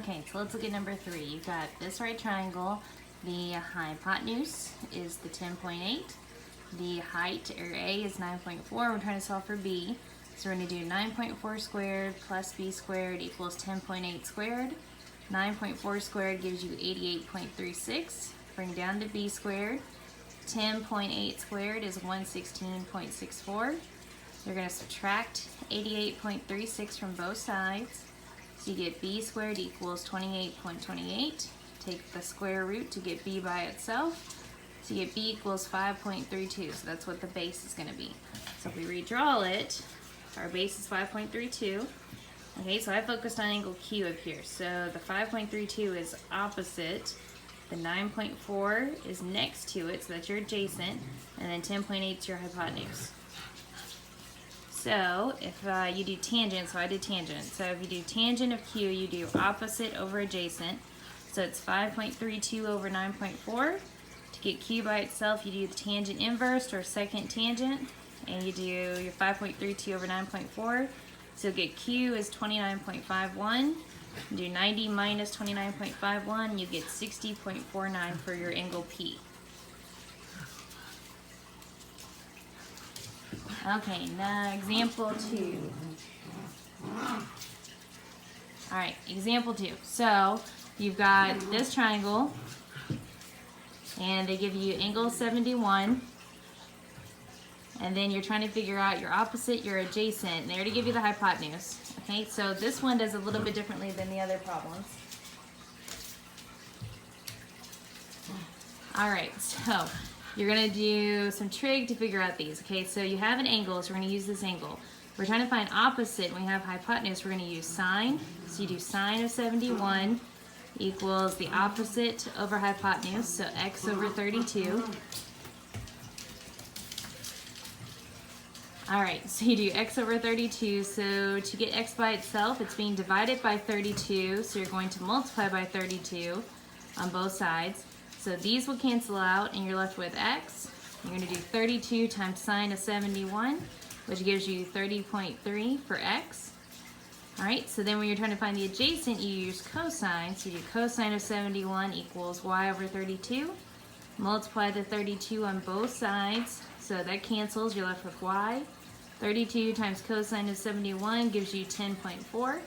Okay, so let's look at number 3. You've got this right triangle. The hypotenuse is the 10.8. The height, or A, is 9.4. We're trying to solve for B. So we're going to do 9.4 squared plus B squared equals 10.8 squared. 9.4 squared gives you 88.36. Bring down to B squared. 10.8 squared is 116.64. You're going to subtract 88.36 from both sides. So you get B squared equals 28.28. Take the square root to get B by itself. So you get B equals 5.32. So that's what the base is going to be. So if we redraw it, our base is 5.32. Okay, so I focused on angle Q up here. So the 5.32 is opposite. The 9.4 is next to it, so that's your adjacent. And then 10.8 is your hypotenuse. So if you do tangent, so I did tangent. So if you do tangent of Q, you do opposite over adjacent. So it's 5.32 over 9.4. To get Q by itself, you do the tangent inverse or second tangent. And you do your 5.32 over 9.4. So get Q is 29.51. Do 90 minus 29.51, you get 60.49 for your angle P. Okay, now example 2. Alright, example 2. So, you've got this triangle, and they give you angle 71, and then you're trying to figure out your opposite, your adjacent, and they already give you the hypotenuse. Okay, so this one does a little bit differently than the other problems. Alright, so you're going to do some trig to figure out these. Okay, so you have an angle, so we're going to use this angle. We're trying to find opposite. When we have hypotenuse, we're going to use sine. So you do sine of 71 equals the opposite over hypotenuse, so x over 32. Alright, so you do x over 32, so to get x by itself, it's being divided by 32, so you're going to multiply by 32 on both sides. So these will cancel out, and you're left with x. You're going to do 32 times sine of 71, which gives you 30.3 for x. Alright, so then when you're trying to find the adjacent, you use cosine, so you do cosine of 71 equals y over 32. Multiply the 32 on both sides, so that cancels, you're left with y. 32 times cosine of 71 gives you 10.4.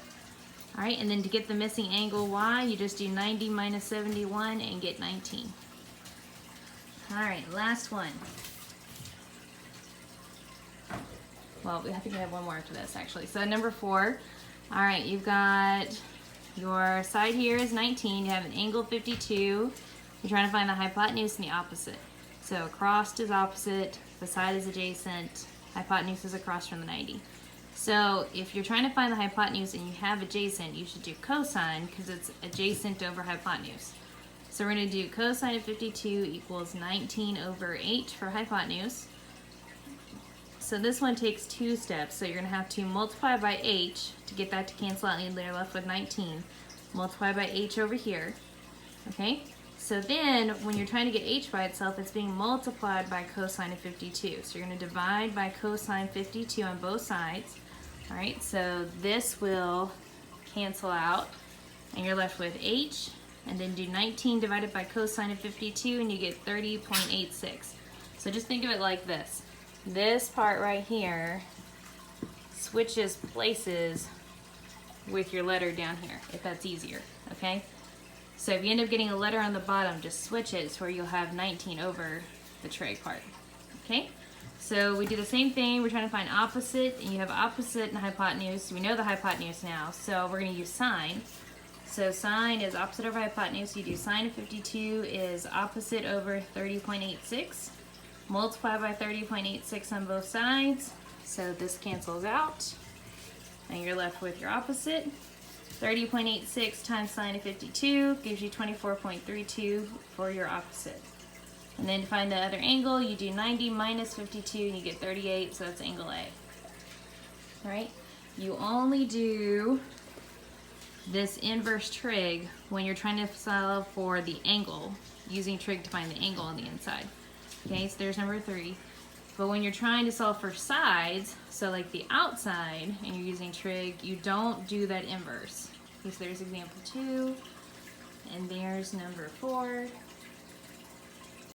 Alright, and then to get the missing angle y, you just do 90 minus 71 and get 19. Alright, last one. Well, I think we have one more after this, actually. So number 4. Alright, you've got your side here is 19. You have an angle 52. You're trying to find the hypotenuse and the opposite. So across is opposite, the side is adjacent, hypotenuse is across from the 90. So if you're trying to find the hypotenuse and you have adjacent, you should do cosine because it's adjacent over hypotenuse. So we're going to do cosine of 52 equals 19 over 8 for hypotenuse. So this one takes 2 steps. So you're going to have to multiply by h to get that to cancel out, and you're left with 19. Multiply by h over here. Okay? So then, when you're trying to get h by itself, it's being multiplied by cosine of 52. So you're going to divide by cosine 52 on both sides. Alright, so this will cancel out, and you're left with h, and then do 19 divided by cosine of 52, and you get 30.86. So just think of it like this. This part right here switches places with your letter down here, if that's easier, okay? So if you end up getting a letter on the bottom, just switch it to where you'll have 19 over the trig part. Okay? So we do the same thing. We're trying to find opposite, and you have opposite and hypotenuse. We know the hypotenuse now, so we're going to use sine. So sine is opposite over hypotenuse. You do sine of 52 is opposite over 30.86. Multiply by 30.86 on both sides. So this cancels out, and you're left with your opposite. 30.86 times sine of 52 gives you 24.32 for your opposite. And then to find the other angle, you do 90 minus 52 and you get 38, so that's angle A. Alright? You only do this inverse trig when you're trying to solve for the angle, using trig to find the angle on the inside. Okay, so there's number 3. But when you're trying to solve for sides, so like the outside, and you're using trig, you don't do that inverse. Okay, so there's example 2, and there's number 4.